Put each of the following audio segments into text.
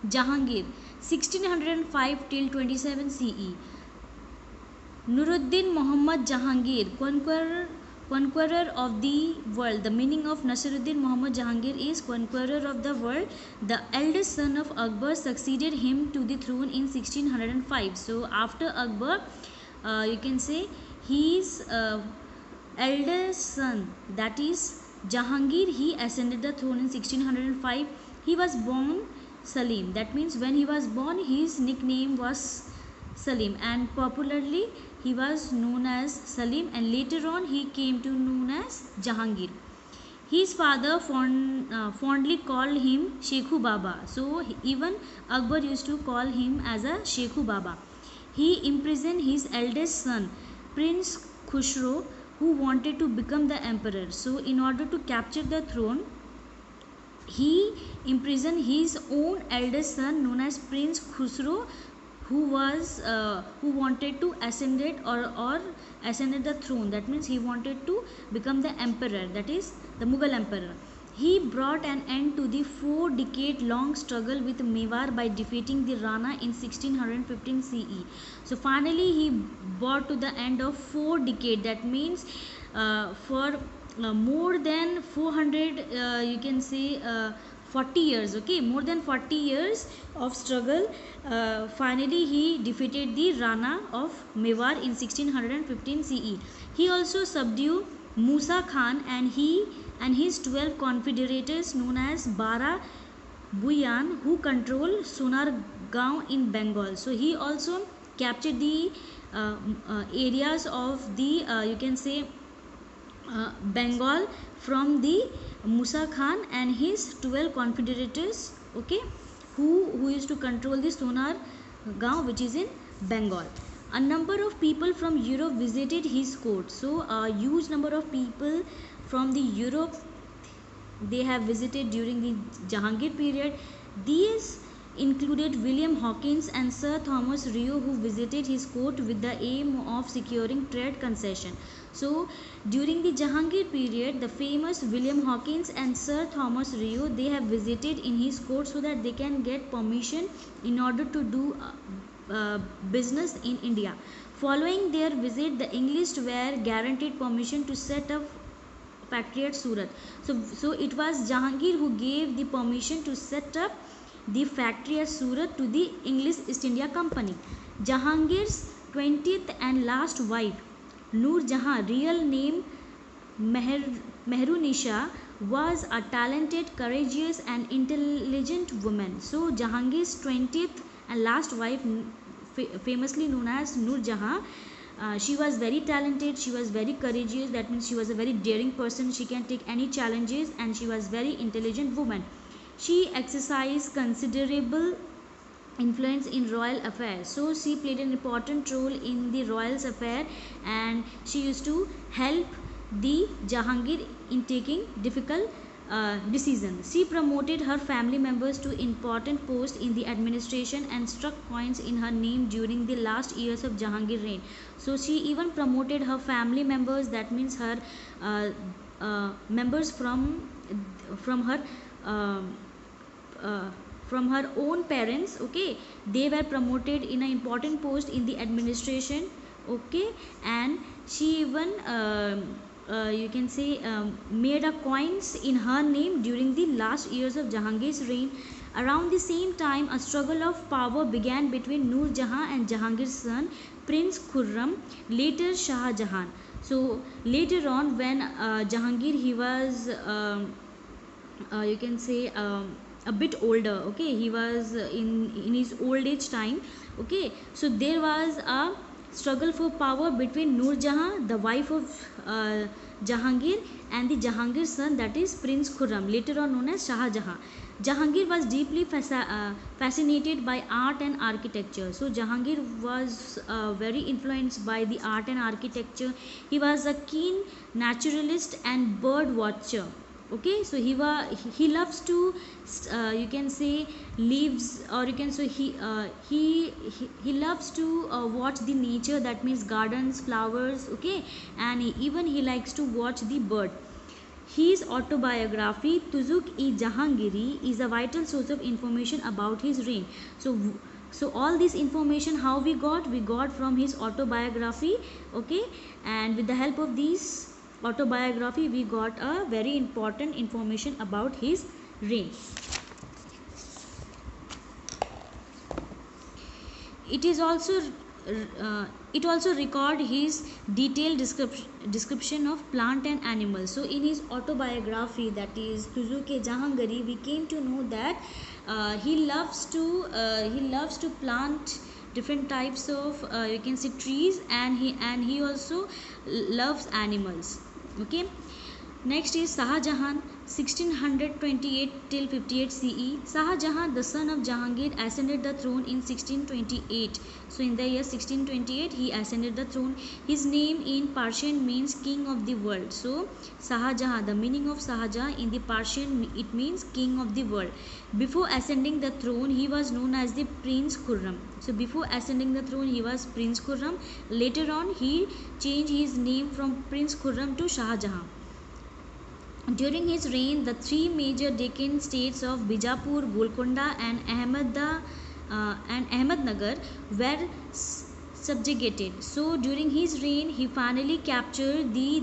Jahangir, 1605 till 27 CE. Nuruddin Muhammad Jahangir, conqueror of the world. The meaning of Nasiruddin Muhammad Jahangir is conqueror of the world. The eldest son of Akbar succeeded him to the throne in 1605. So after Akbar, you can say his eldest son, that is Jahangir, he ascended the throne in 1605. He was born Salim. That means when he was born, his nickname was Salim, and popularly he was known as Salim, and later on he came to known as Jahangir. His father fondly called him Shekhu Baba. So even Akbar used to call him as a Shekhu Baba. He imprisoned his eldest son, Prince Khusro, who wanted to become the emperor. So in order to capture the throne, he imprisoned his own eldest son known as Prince Khusro, who wanted to ascended the throne. That means he wanted to become the emperor, that is the Mughal emperor. He brought an end to the 4-decade long struggle with Mewar by defeating the Rana in 1615 CE. So finally he brought to the end of 4 decades. That means for more than 400, you can say 40 years, okay, more than 40 years of struggle. Finally he defeated the Rana of Mewar in 1615 CE. He also subdued Musa Khan and his 12 confederators known as Bara Buyan, who control Sonar Gaon in Bengal. So he also captured the areas of the you can say Bengal from the Musa Khan and his 12 confederators, okay, who used to control the Sonar Gaon, which is in Bengal. A number of people from Europe visited his court. So a huge number of people from the Europe, they have visited during the Jahangir period. These included William Hawkins and Sir Thomas Rio, who visited his court with the aim of securing trade concession. So during the Jahangir period, the famous William Hawkins and Sir Thomas Rio, they have visited in his court so that they can get permission in order to do business in India. Following their visit, the English were guaranteed permission to set up factory at Surat. So it was Jahangir who gave the permission to set up the factory at Surat to the English East India Company. Jahangir's 20th and last wife, Noor Jahan, real name Mehrunisha, was a talented, courageous and intelligent woman. So Jahangir's 20th and last wife, famously known as Noor Jahan, she was very talented, she was very courageous, that means she was a very daring person, she can take any challenges, and she was very intelligent woman. She exercised considerable influence in royal affairs. So she played an important role in the royal's affair, and she used to help the Jahangir in taking difficult decisions. She promoted her family members to important posts in the administration and struck coins in her name during the last years of Jahangir reign. So she even promoted her family members, that means her members from her uh, from her own parents, okay, they were promoted in an important post in the administration, okay, and she even you can say made a coins in her name during the last years of Jahangir's reign. Around the same time, a struggle of power began between Noor Jahan and Jahangir's son Prince Khurram, later Shah Jahan. So later on, when Jahangir, he was you can say a bit older, okay, he was in his old age time, okay, so there was a struggle for power between Noor Jahan, the wife of Jahangir, and the Jahangir's son, that is Prince Khurram, later on known as Shah Jahan. Jahangir was deeply fascinated by art and architecture. So Jahangir was very influenced by the art and architecture. He was a keen naturalist and bird watcher, okay, so he loves to you can say leaves, or you can say he loves to watch the nature, that means gardens, flowers, okay, and even he likes to watch the bird. His autobiography Tuzuk-i-Jahangiri is a vital source of information about his reign. So all this information how we got from his autobiography, okay, and with the help of this autobiography we got a very important information about his reign. It is also it also record his detailed description of plant and animals. So in his autobiography, that is Tuzuk-e-Jahangiri, we came to know that he loves to plant different types of you can say trees, and he also loves animals. Okay. Next is Shah Jahan, 1628 till 58 CE. Shah Jahan, the son of Jahangir, ascended the throne in 1628. So in the year 1628, he ascended the throne. His name in Persian means king of the world. So Shah Jahan, the meaning of Shah Jahan in the Persian, it means king of the world. Before ascending the throne, he was known as the Prince Khurram. So before ascending the throne, he was Prince Khurram. Later on, he changed his name from Prince Khurram to Shah Jahan. During his reign, the three major Deccan states of Bijapur, Golconda, and Ahmednagar were subjugated. So during his reign, he finally captured the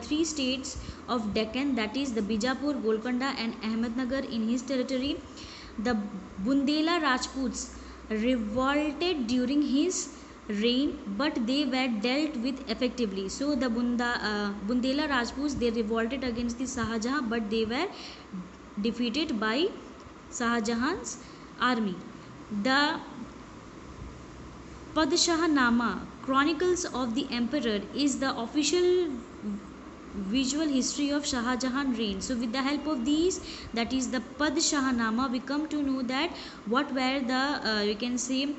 three states of Deccan, that is the Bijapur, Golconda, and Ahmednagar in his territory. The Bundela Rajputs revolted during his reign, but they were dealt with effectively. So the Bundela Rajputs, they revolted against the Shah Jahan, but they were defeated by Shah Jahan's army. The Padshah-nama, Chronicles of the Emperor, is the official visual history of Shah Jahan reign. So with the help of these, that is the Padshah-nama, we come to know that what were the you can say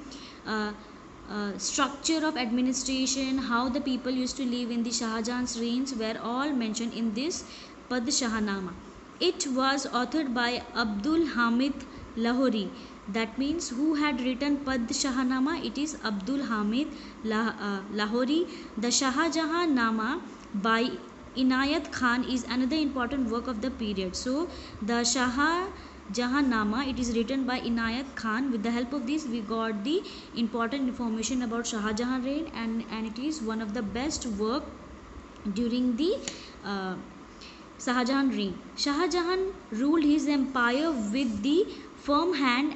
structure of administration, how the people used to live in the Shah Jahan's reigns, were all mentioned in this Padshah-nama. It was authored by Abdul Hamid Lahori. That means who had written Padshah-nama? It is Abdul Hamid Lahori. The Shah Jahan Nama by Inayat Khan is another important work of the period. So the Shah Jahan Nama, it is written by Inayat Khan. With the help of this, we got the important information about Shah Jahan reign, and it is one of the best work during the Shah Jahan reign. Shah Jahan ruled his empire with the firm hand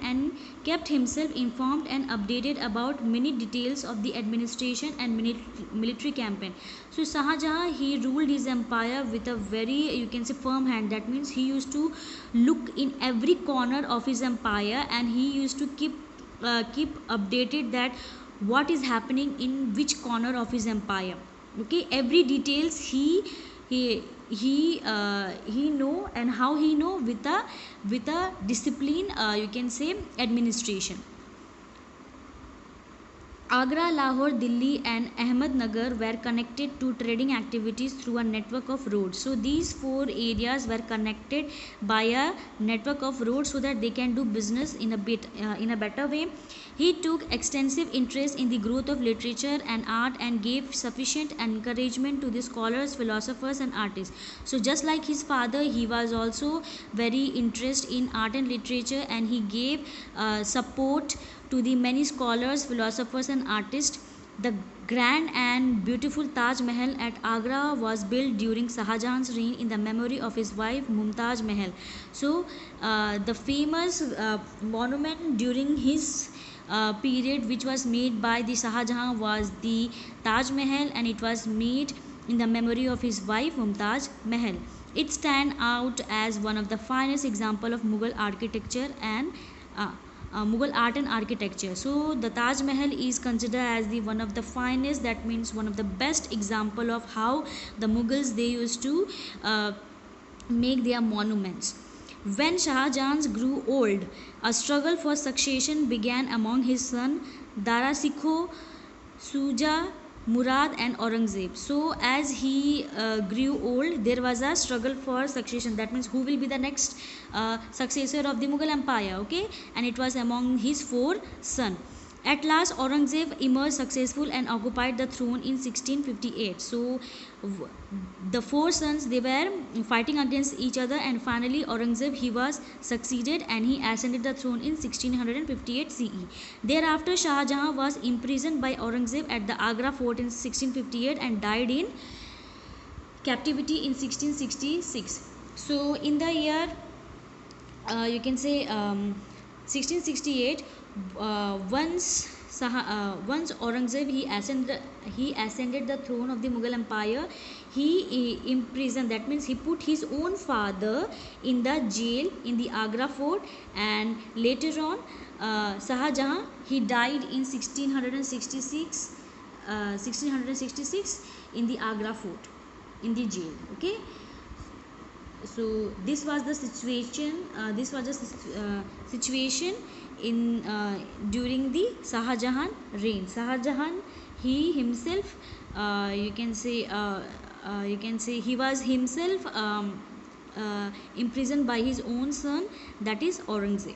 and kept himself informed and updated about many details of the administration and military campaign. So Shah Jahan, he ruled his empire with a very, you can say, firm hand. That means he used to look in every corner of his empire, and he used to keep updated that what is happening in which corner of his empire. Okay, every details he know, and how he know, with a discipline, you can say, administration. Agra, Lahore, Delhi, and Ahmednagar were connected to trading activities through a network of roads. So these four areas were connected by a network of roads so that they can do business in a better way. He took extensive interest in the growth of literature and art, and gave sufficient encouragement to the scholars, philosophers, and artists. So just like his father, he was also very interested in art and literature, and he gave support to the many scholars, philosophers, and artists. The grand and beautiful Taj Mahal at Agra was built during Shah Jahan's reign in the memory of his wife Mumtaz Mahal. So the famous monument during his period which was made by the Shah Jahan was the Taj Mahal, and it was made in the memory of his wife Mumtaz Mahal. It stands out as one of the finest example of Mughal architecture and Mughal art and architecture. So the Taj Mahal is considered as the one of the finest, that means one of the best example of how the Mughals, they used to make their monuments. When Shah Jahan grew old, a struggle for succession began among his son Dara-Shikoh, Shuja, Murad, and Aurangzeb. So as he grew old, there was a struggle for succession. That means who will be the next successor of the Mughal Empire, okay? And it was among his four sons. At last, Aurangzeb emerged successful and occupied the throne in 1658. So, the four sons, they were fighting against each other, and finally Aurangzeb, he was succeeded and he ascended the throne in 1658 CE. Thereafter, Shah Jahan was imprisoned by Aurangzeb at the Agra fort in 1658 and died in captivity in 1666. So, in the year you can say 1668, once Aurangzeb, he ascended the throne of the Mughal Empire, he imprisoned, that means he put his own father in the jail in the Agra fort, and later on Shah Jahan, he died in 1666 in the Agra fort, in the jail. Okay, so this was the situation in during the Shah Jahan reign. Shah Jahan, he himself, you can say he was himself imprisoned by his own son, that is Aurangzeb.